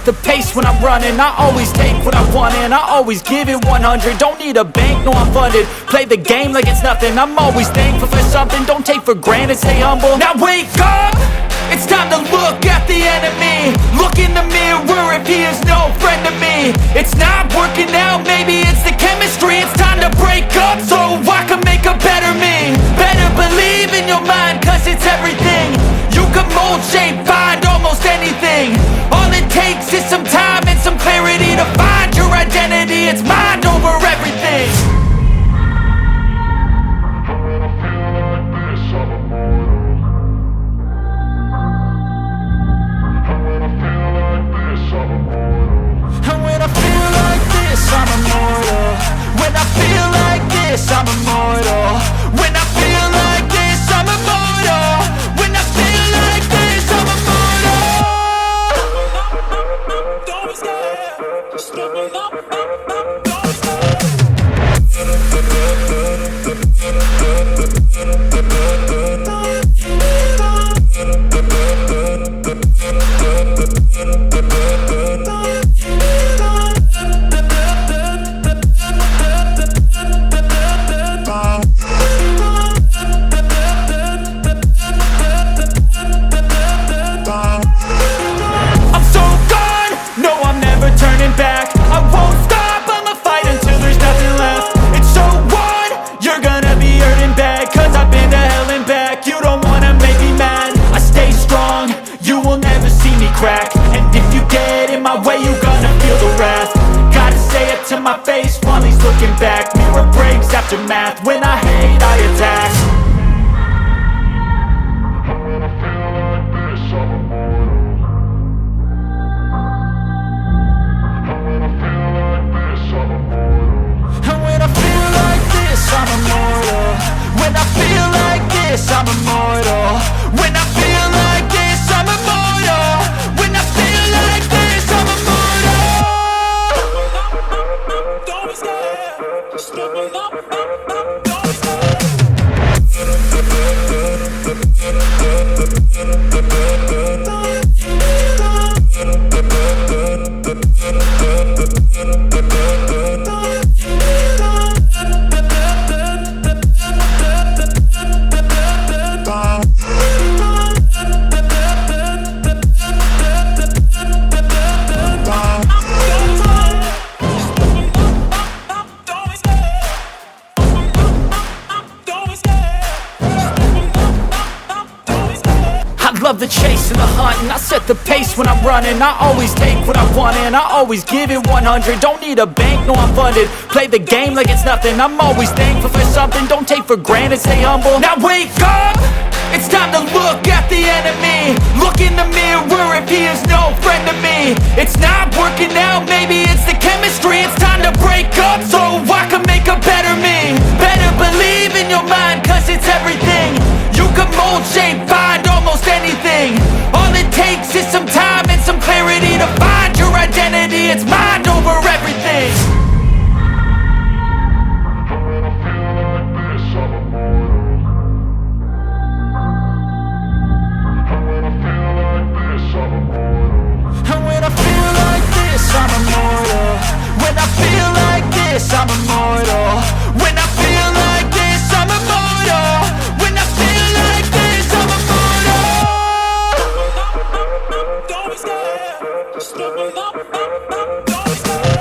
the pace when I'm running. I always take what I want and I always give it 100. Don't need a bank, no I'm funded. Play the game like it's nothing. I'm always thankful for something. Don't take for granted, stay humble. Now wake up! It's time to look at the enemy. Look in the mirror if he is no friend to me. It's not working out, maybe it's the chemistry. It's time to break up so I can make a better me. Better believe in your mind, cause it's everything. You can mold, shape, find almost anything. All it takes is some time and some clarity to find your identity. It's mind over everything. I'm immortal. When I feel like this, I'm immortal. When I feel like this, I'm immortal. When I feel like this, I'm immortal. Don't be scared. Just give me up. Don't be scared. To my face while he's looking back. Mirror breaks after math. When I hate, I attack. When I feel like this, I'm immortal. When I feel like this, I'm immortal. When I feel like this, I'm immortal. When I feel like this, I'm immortal. When I feel like this, I'm immortal. When I feel like this, I'm immortal. Don't be scared. Just give me up. Don't be scared. Love the chase and the hunt, and I set the pace when I'm running. I always take what I want and I always give it 100. Don't need a bank, no I'm funded. Play the game like it's nothing. I'm always thankful for something. Don't take for granted, stay humble. Now wake up! It's time to look at the enemy. Look in the mirror if he is no friend to me. It's not working out, maybe it's the chemistry. It's time to break up so I can make a better me. Better believe in your mind, cause it's everything. You can mold, shape, find almost anything. All it takes is some time and some clarity to find your identity. It's mind over everything. When I feel like this, I'm immortal. When I feel like this, I'm immortal. When I feel like this, I'm immortal. When I feel like this, I'm immortal. When I feel like this, I'm immortal. When I feel like this, I'm immortal. Don't be scared. Just give me up. Don't be scared.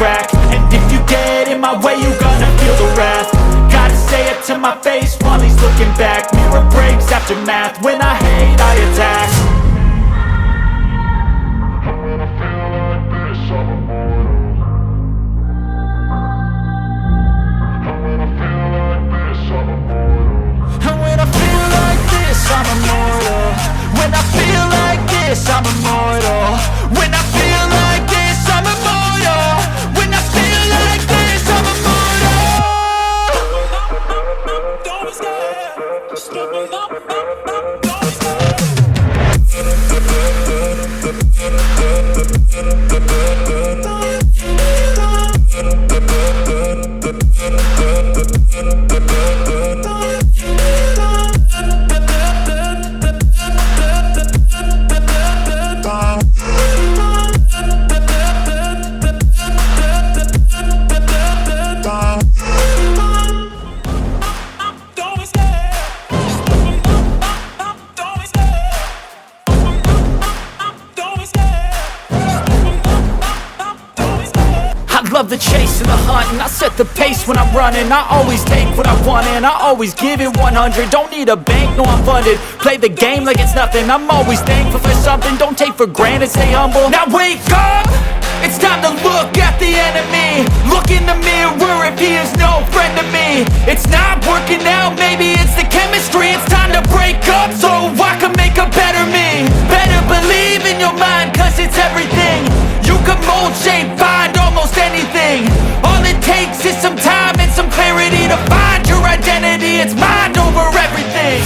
And if you get in my way, you gonna feel the wrath. Gotta say it to my face while he's looking back. Mirror breaks after math. When I hate, I attack. When I feel like this, I'm immortal. When I feel like hunt and I set the pace when I'm running. I always take what I want and I always give it 100. Don't need a bank, no I'm funded. Play the game like it's nothing. I'm always thankful for something. Don't take for granted, stay humble. Now wake up! It's time to look at the enemy. Look in the mirror if he is no friend to me. It's not working out, maybe it's the chemistry. It's time to break up so I can make a better me. Better believe in your mind, cause it's everything. You can mold, shape, find almost anything. All it takes is some time and some clarity to find your identity. It's mind over everything.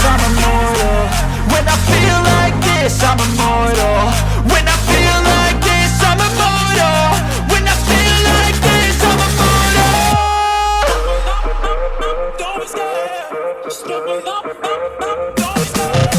I'm immortal. When I feel like this, I'm immortal. When I feel like this, I'm immortal. When I feel like this, I'm immortal. Don't be scared. Just give me up. Don't be scared.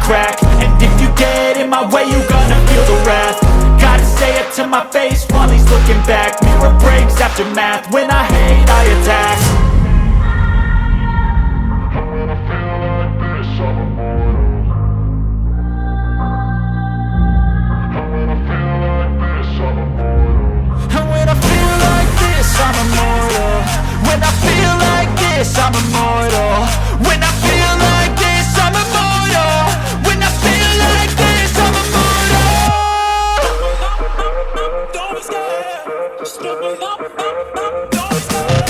And if you get in my way, you gonna feel the wrath. Gotta say it to my face while he's looking back. Mirror breaks after math. When I hate, I attack. When I feel like this, I'm immortal. When I feel like this, I'm immortal. When I feel like this, I'm immortal. When I feel like this, I'm immortal. When I feel like this, I'm immortal. When I feel like this, I'm immortal. Don't be scared. Just give me up. Don't be scared.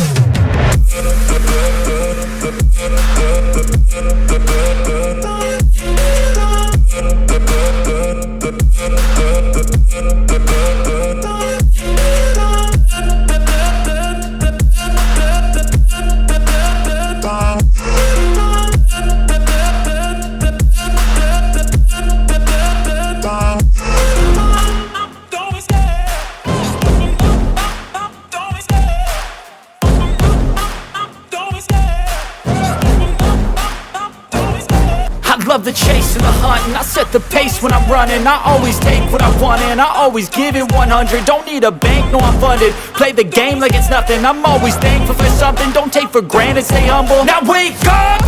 Love the chase and the hunt and I set the pace when I'm running. I always take what I want and I always give it 100. Don't need a bank, no I'm funded. Play the game like it's nothing. I'm always thankful for something. Don't take for granted, stay humble. Now wake up!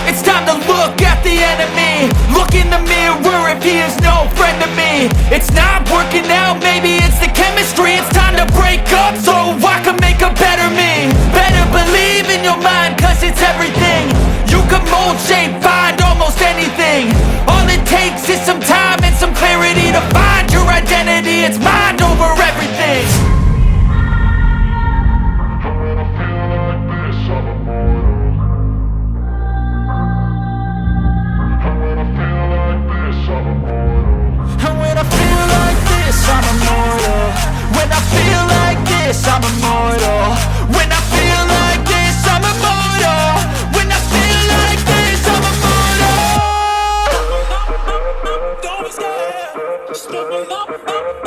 It's time to look at the enemy. Look in the mirror if he is no friend to me. It's not working out, maybe it's the chemistry. It's time to break up so I can make a better me. Better believe in your mind, cause it's everything. You can mold, shape, find almost anything. All it takes is some time and some clarity to find your identity. It's mind over everything. When I feel like this, I'm immortal. When I feel like this, I'm immortal. When I feel like this, I'm immortal. When I feel like this, I'm immortal. When I feel like this, I'm immortal. When I feel like this, I'm immortal. Don't be scared. Just give me up.